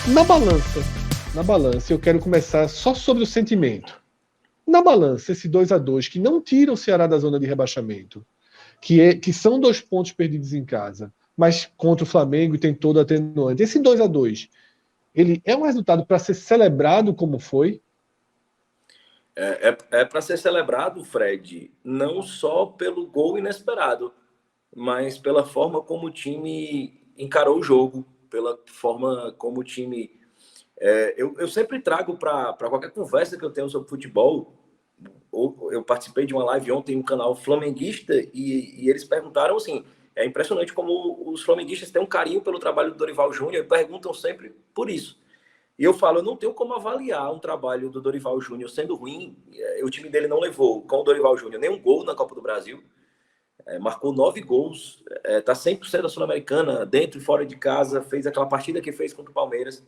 Na balança, eu quero começar só sobre o sentimento. Na balança, esse 2-2 que não tira o Ceará da zona de rebaixamento, que são 2 pontos perdidos em casa, mas contra o Flamengo e tem todo atenuante. Esse 2-2, ele é um resultado para ser celebrado como foi? É para ser celebrado, Fred, não só pelo gol inesperado, mas pela forma como o time encarou o jogo, pela forma como o time. Eu sempre trago para qualquer conversa que eu tenho sobre futebol. Eu participei de uma live ontem no canal flamenguista e eles perguntaram assim: é impressionante como os flamenguistas têm um carinho pelo trabalho do Dorival Júnior e perguntam sempre por isso. E eu falo, eu não tenho como avaliar um trabalho do Dorival Júnior sendo ruim. O time dele não levou com o Dorival Júnior nenhum gol na Copa do Brasil. Marcou 9 gols, está 100% da Sul-Americana, dentro e fora de casa, fez aquela partida que fez contra o Palmeiras.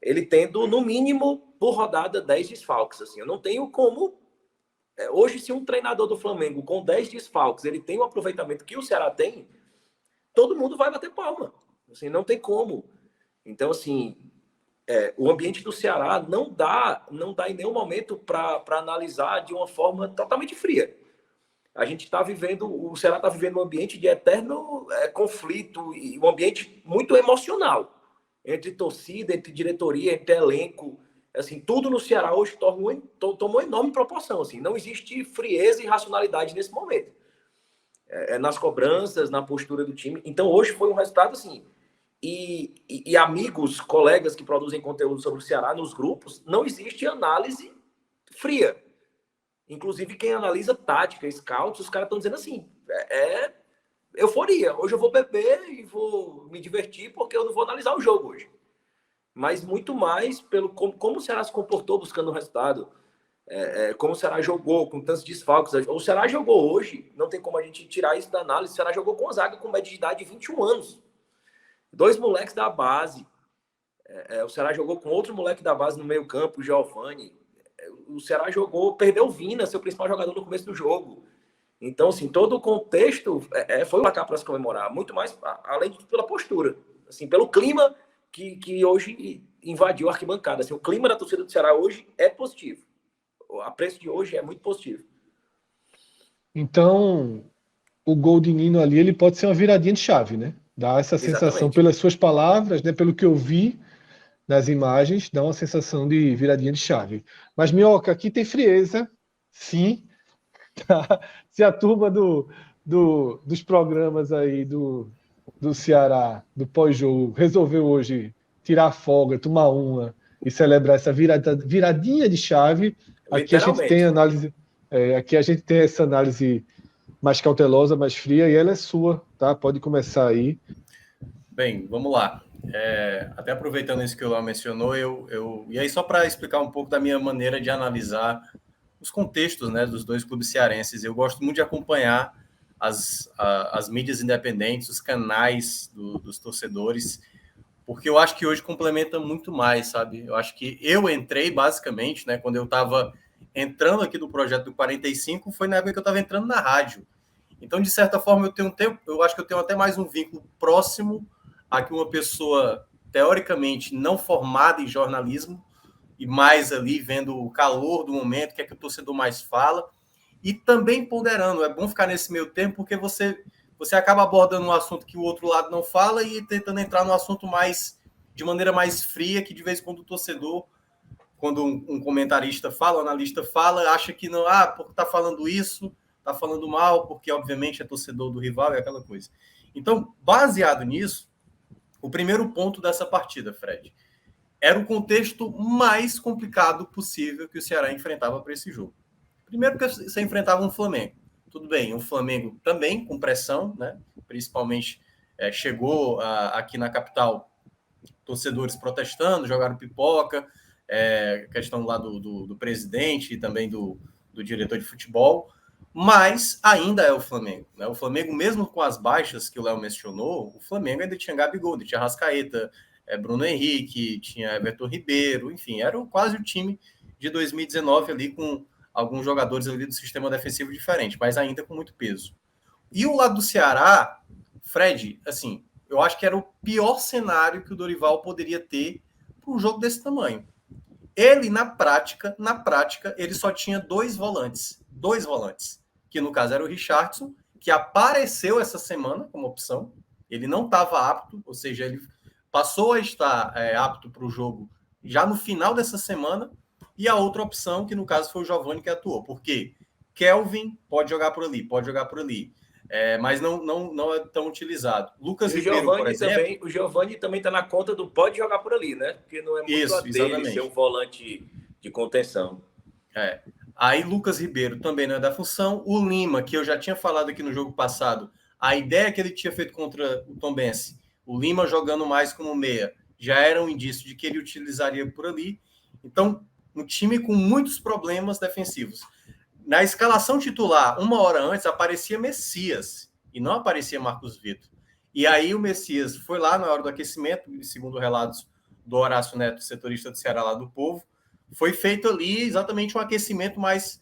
Ele tendo, no mínimo, por rodada, 10 desfalques. Assim, eu não tenho como. Hoje, se um treinador do Flamengo com 10 desfalques, ele tem o aproveitamento que o Ceará tem, todo mundo vai bater palma. Assim, não tem como. Então, assim, o ambiente do Ceará não dá em nenhum momento para analisar de uma forma totalmente fria. A gente está vivendo, o Ceará está vivendo um ambiente de eterno conflito e um ambiente muito emocional entre torcida, entre diretoria, entre elenco. Assim, tudo no Ceará hoje tomou enorme proporção. Assim, não existe frieza e racionalidade nesse momento. Nas cobranças, na postura do time. Então, hoje foi um resultado assim. E amigos, colegas que produzem conteúdo sobre o Ceará nos grupos, não existe análise fria. Inclusive, quem analisa tática, scouts, os caras estão dizendo assim: euforia. Hoje eu vou beber e vou me divertir porque eu não vou analisar o jogo hoje. Mas muito mais pelo como o Ceará se comportou buscando o resultado, como o Ceará jogou com tantos desfalques. O Ceará jogou hoje, não tem como a gente tirar isso da análise. O Ceará jogou com a zaga com média de idade de 21 anos. 2 moleques da base. O Ceará jogou com outro moleque da base no meio-campo, o Giovani. O Ceará perdeu o Vina, seu principal jogador no começo do jogo. Então, assim, todo o contexto foi um placar para se comemorar, muito mais, além de tudo, pela postura, assim, pelo clima que hoje invadiu a arquibancada. Assim, o clima da torcida do Ceará hoje é positivo. A preço de hoje é muito positivo. Então, o gol de Nino ali, ele pode ser uma viradinha de chave, né? Dá essa sensação Exatamente. pelas suas palavras, né? Pelo que eu vi nas imagens, dá uma sensação de viradinha de chave. Mas, Minhoca, aqui tem frieza, sim. Tá? Se a turma dos programas aí do Ceará, do pós-jogo, resolveu hoje tirar a folga, tomar uma e celebrar essa viradinha de chave, aqui a gente tem Literalmente. análise, aqui a gente tem essa análise mais cautelosa, mais fria, e ela é sua, tá? Pode começar aí. Bem, vamos lá. Até aproveitando isso que o Léo mencionou, e aí só para explicar um pouco da minha maneira de analisar os contextos, né, dos dois clubes cearenses, eu gosto muito de acompanhar as mídias independentes, os canais dos torcedores, porque eu acho que hoje complementa muito mais, sabe? Eu acho que eu entrei basicamente, né, quando eu estava entrando aqui do projeto do 45, foi na época que eu estava entrando na rádio. Então, de certa forma, eu acho que eu tenho até mais um vínculo próximo a que uma pessoa teoricamente não formada em jornalismo e mais ali vendo o calor do momento, o que é que o torcedor mais fala, e também ponderando. É bom ficar nesse meio tempo porque você acaba abordando um assunto que o outro lado não fala e tentando entrar no assunto mais de maneira mais fria, que de vez em quando o torcedor, quando um comentarista fala, um analista fala, acha que não, porque tá falando isso, tá falando mal, porque obviamente é torcedor do rival e aquela coisa. Então, baseado nisso, o primeiro ponto dessa partida, Fred, era o contexto mais complicado possível que o Ceará enfrentava para esse jogo. Primeiro que você enfrentava um Flamengo. Tudo bem, um Flamengo também com pressão, né? Principalmente chegou aqui na capital torcedores protestando, jogaram pipoca, questão lá do presidente e também do diretor de futebol, mas ainda é o Flamengo. Né? O Flamengo, mesmo com as baixas que o Léo mencionou, o Flamengo ainda tinha Gabigol, tinha Rascaeta, Bruno Henrique, tinha Everton Ribeiro, enfim, era quase o time de 2019 ali com alguns jogadores ali do sistema defensivo diferente, mas ainda com muito peso. E o lado do Ceará, Fred, assim, eu acho que era o pior cenário que o Dorival poderia ter para um jogo desse tamanho. Ele, na prática, ele só tinha dois volantes, que no caso era o Richarlison, que apareceu essa semana como opção. Ele não estava apto, ou seja, ele passou a estar apto para o jogo já no final dessa semana, e a outra opção, que no caso foi o Giovani que atuou, porque Kelvin pode jogar por ali, mas não é tão utilizado. Lucas Ribeiro, por exemplo... O Giovani também está na conta do pode jogar por ali, né? Porque não é muito a dele ser um volante de contenção. Aí Lucas Ribeiro também não é da função. O Lima, que eu já tinha falado aqui no jogo passado, a ideia que ele tinha feito contra o Tombense, o Lima jogando mais como meia, já era um indício de que ele utilizaria por ali. Então, um time com muitos problemas defensivos. Na escalação titular, uma hora antes, aparecia Messias e não aparecia Marcos Vitor. E aí o Messias foi lá na hora do aquecimento, segundo relatos do Horácio Neto, setorista do Ceará lá do Povo, foi feito ali exatamente um aquecimento mais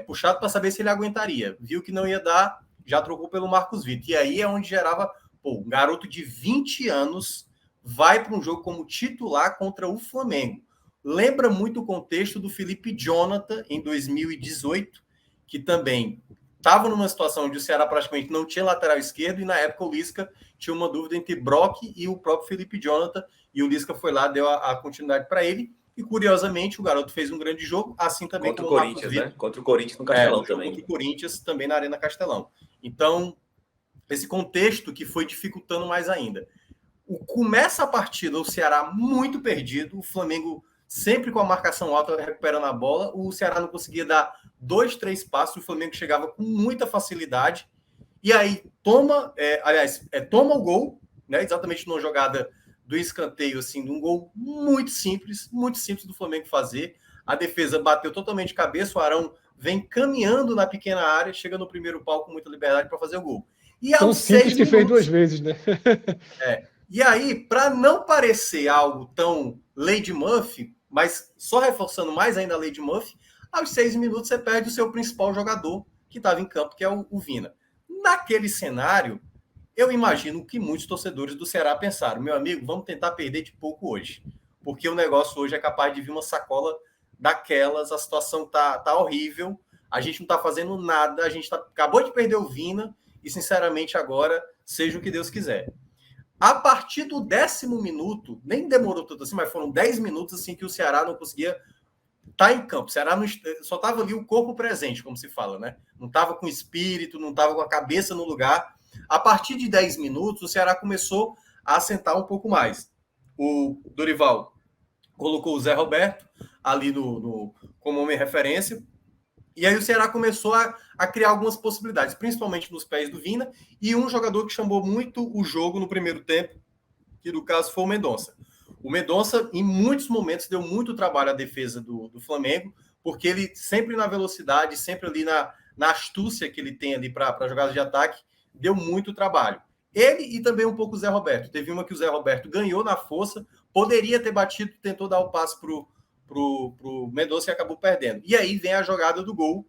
puxado para saber se ele aguentaria. Viu que não ia dar, já trocou pelo Marcos Vitor. E aí é onde gerava, um garoto de 20 anos vai para um jogo como titular contra o Flamengo. Lembra muito o contexto do Felipe Jonathan em 2018, que também estava numa situação onde o Ceará praticamente não tinha lateral esquerdo, e na época o Lisca tinha uma dúvida entre Brock e o próprio Felipe Jonathan, e o Lisca foi lá, deu a continuidade para ele, e curiosamente o garoto fez um grande jogo, assim também contra o Corinthians, né? Contra o Corinthians no Castelão também. Contra o Corinthians também na Arena Castelão. Então, esse contexto que foi dificultando mais ainda. Começa a partida, o Ceará muito perdido, o Flamengo sempre com a marcação alta, recuperando a bola, o Ceará não conseguia dar 2, 3 passos, o Flamengo chegava com muita facilidade, e aí toma o gol, né, exatamente numa jogada do escanteio, assim, de um gol muito simples do Flamengo fazer, a defesa bateu totalmente de cabeça, o Arão vem caminhando na pequena área, chega no primeiro pau com muita liberdade para fazer o gol. E tão simples que fez 2 vezes, né? E aí, para não parecer algo tão Lady Murphy, mas só reforçando mais ainda a Lady Murphy, aos 6 minutos você perde o seu principal jogador que estava em campo, que é o Vina. Naquele cenário, eu imagino que muitos torcedores do Ceará pensaram, meu amigo, vamos tentar perder de pouco hoje, porque o negócio hoje é capaz de vir uma sacola daquelas, a situação tá horrível, a gente não está fazendo nada, a gente acabou de perder o Vina, e sinceramente agora, seja o que Deus quiser. A partir do 10º minuto, nem demorou tanto assim, mas foram 10 minutos assim que o Ceará não conseguia estar em campo. O Ceará só estava ali o corpo presente, como se fala, né? Não estava com espírito, não estava com a cabeça no lugar. A partir de 10 minutos, o Ceará começou a assentar um pouco mais. O Dorival colocou o Zé Roberto ali como homem referência. E aí o Ceará começou a criar algumas possibilidades, principalmente nos pés do Vina, e um jogador que chamou muito o jogo no primeiro tempo, que no caso foi o Mendonça. O Mendonça, em muitos momentos, deu muito trabalho à defesa do Flamengo, porque ele sempre na velocidade, sempre ali na astúcia que ele tem ali para jogadas de ataque, deu muito trabalho. Ele e também um pouco o Zé Roberto. Teve uma que o Zé Roberto ganhou na força, poderia ter batido, tentou dar o passe pro Mendonça e acabou perdendo. E aí vem a jogada do gol,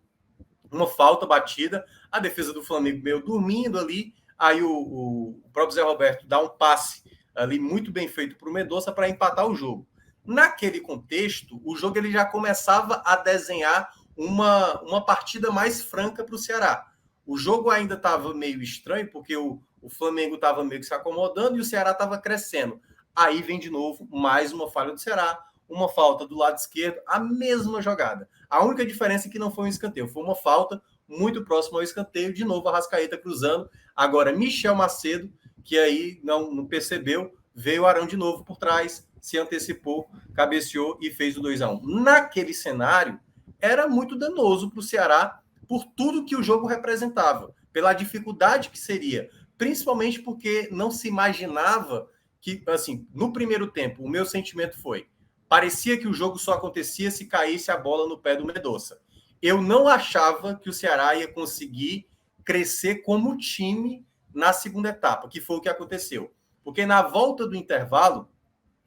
uma falta batida, a defesa do Flamengo meio dormindo ali, aí o próprio Zé Roberto dá um passe ali muito bem feito para o Mendonça para empatar o jogo. Naquele contexto, o jogo ele já começava a desenhar uma partida mais franca para o Ceará. O jogo ainda estava meio estranho, porque o Flamengo estava meio que se acomodando e o Ceará estava crescendo. Aí vem de novo mais uma falha do Ceará, uma falta do lado esquerdo, a mesma jogada. A única diferença é que não foi um escanteio, foi uma falta muito próxima ao escanteio, de novo a Arrascaeta cruzando. Agora Michel Macedo, que aí não percebeu, veio o Arão de novo por trás, se antecipou, cabeceou e fez o 2-1. Naquele cenário, era muito danoso para o Ceará, por tudo que o jogo representava, pela dificuldade que seria, principalmente porque não se imaginava que, assim, no primeiro tempo, o meu sentimento foi, parecia que o jogo só acontecia se caísse a bola no pé do Mendonça. Eu não achava que o Ceará ia conseguir crescer como time na segunda etapa, que foi o que aconteceu. Porque na volta do intervalo,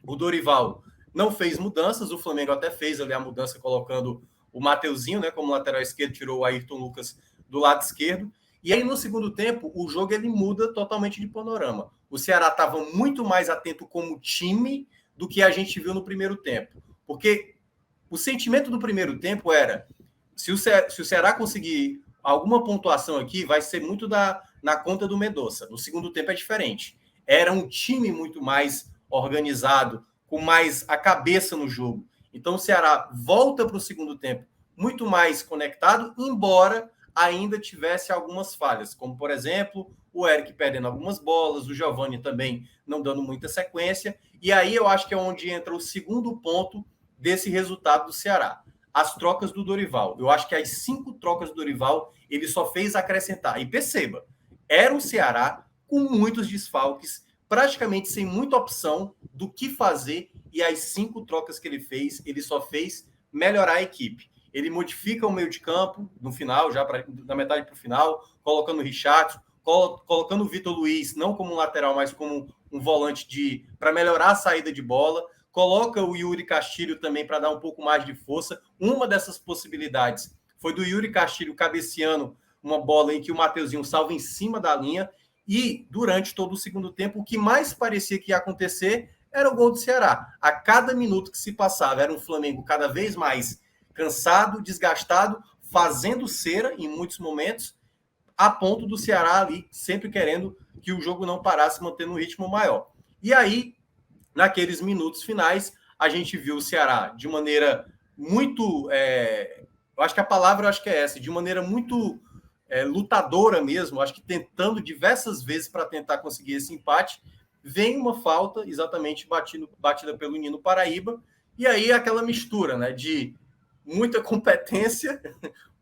o Dorival não fez mudanças, o Flamengo até fez ali a mudança colocando o Mateuzinho, né, como lateral esquerdo, tirou o Ayrton Lucas do lado esquerdo. E aí no segundo tempo, o jogo ele muda totalmente de panorama. O Ceará estava muito mais atento como time do que a gente viu no primeiro tempo. Porque o sentimento do primeiro tempo era, se o Ceará conseguir alguma pontuação aqui, vai ser muito na conta do Mendonça. No segundo tempo é diferente. Era um time muito mais organizado, com mais a cabeça no jogo. Então o Ceará volta para o segundo tempo muito mais conectado, embora ainda tivesse algumas falhas, como, por exemplo, o Eric perdendo algumas bolas, o Giovani também não dando muita sequência. E aí eu acho que é onde entra o segundo ponto desse resultado do Ceará. As trocas do Dorival. Eu acho que as 5 trocas do Dorival ele só fez acrescentar. E perceba, era o Ceará com muitos desfalques, praticamente sem muita opção do que fazer, e as 5 trocas que ele só fez melhorar a equipe. Ele modifica o meio de campo no final, já da metade para o final, colocando o Richard, colocando o Vitor Luiz, não como um lateral, mas como um volante para melhorar a saída de bola. Coloca o Yuri Castilho também para dar um pouco mais de força. Uma dessas possibilidades foi do Yuri Castilho cabeceando uma bola em que o Mateuzinho salva em cima da linha. E durante todo o segundo tempo, o que mais parecia que ia acontecer era o gol do Ceará. A cada minuto que se passava, era um Flamengo cada vez mais cansado, desgastado, fazendo cera em muitos momentos, a ponto do Ceará ali sempre querendo que o jogo não parasse, mantendo um ritmo maior. E aí, naqueles minutos finais, a gente viu o Ceará de maneira muito... eu acho que a palavra é essa, de maneira muito lutadora mesmo, acho que tentando diversas vezes para tentar conseguir esse empate. Vem uma falta, exatamente batida pelo Nino Paraíba, e aí aquela mistura, né, de muita competência,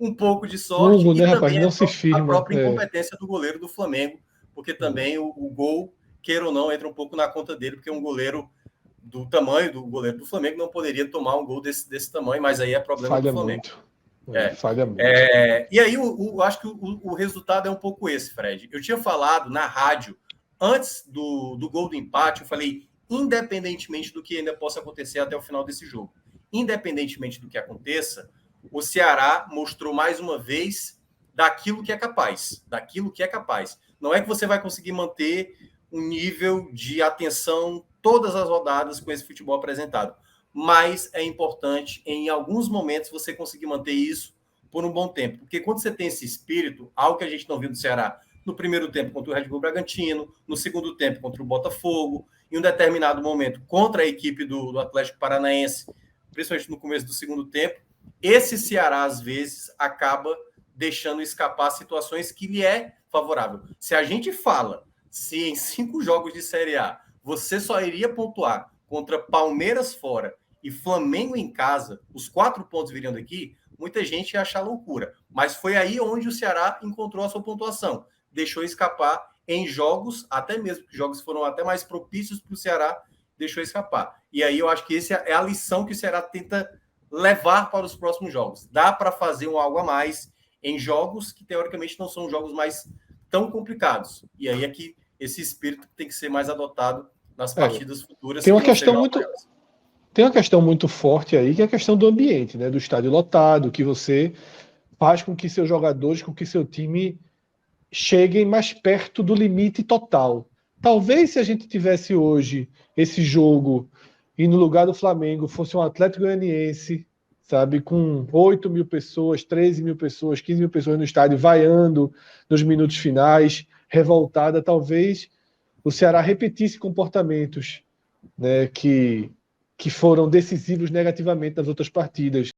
um pouco de sorte, Hugo, e né, também rapaz, não se firma. a própria incompetência do goleiro do Flamengo, porque também o gol, queira ou não, entra um pouco na conta dele, porque um goleiro do tamanho do goleiro do Flamengo não poderia tomar um gol desse tamanho, mas aí é problema Falha do Flamengo. Muito. Falha muito. E aí acho que o resultado é um pouco esse, Fred. Eu tinha falado na rádio, antes do gol do empate, eu falei, independentemente do que ainda possa acontecer até o final desse jogo, independentemente do que aconteça, o Ceará mostrou mais uma vez daquilo que é capaz. Não é que você vai conseguir manter um nível de atenção todas as rodadas com esse futebol apresentado, mas é importante, em alguns momentos, você conseguir manter isso por um bom tempo. Porque quando você tem esse espírito, algo que a gente não viu do Ceará no primeiro tempo contra o Red Bull Bragantino, no segundo tempo contra o Botafogo, em um determinado momento contra a equipe do Atlético Paranaense, principalmente no começo do segundo tempo, esse Ceará, às vezes, acaba deixando escapar situações que lhe é favorável. Se a gente fala, se em 5 jogos de Série A você só iria pontuar contra Palmeiras fora e Flamengo em casa, os 4 pontos viriam daqui, muita gente ia achar loucura. Mas foi aí onde o Ceará encontrou a sua pontuação. Deixou escapar em jogos, até mesmo que jogos foram até mais propícios para o Ceará, deixou escapar. E aí eu acho que essa é a lição que o Ceará tenta levar para os próximos jogos. Dá para fazer algo a mais em jogos que, teoricamente, não são jogos mais tão complicados. E aí é que esse espírito tem que ser mais adotado nas partidas futuras. Tem uma questão muito forte aí, que é a questão do ambiente, né? Do estádio lotado, que você faz com que seus jogadores, com que seu time cheguem mais perto do limite total. Talvez se a gente tivesse hoje esse jogo e no lugar do Flamengo fosse um Atlético Goianiense, sabe, com 8 mil pessoas, 13 mil pessoas, 15 mil pessoas no estádio, vaiando nos minutos finais, revoltada, talvez o Ceará repetisse comportamentos, né, que foram decisivos negativamente nas outras partidas.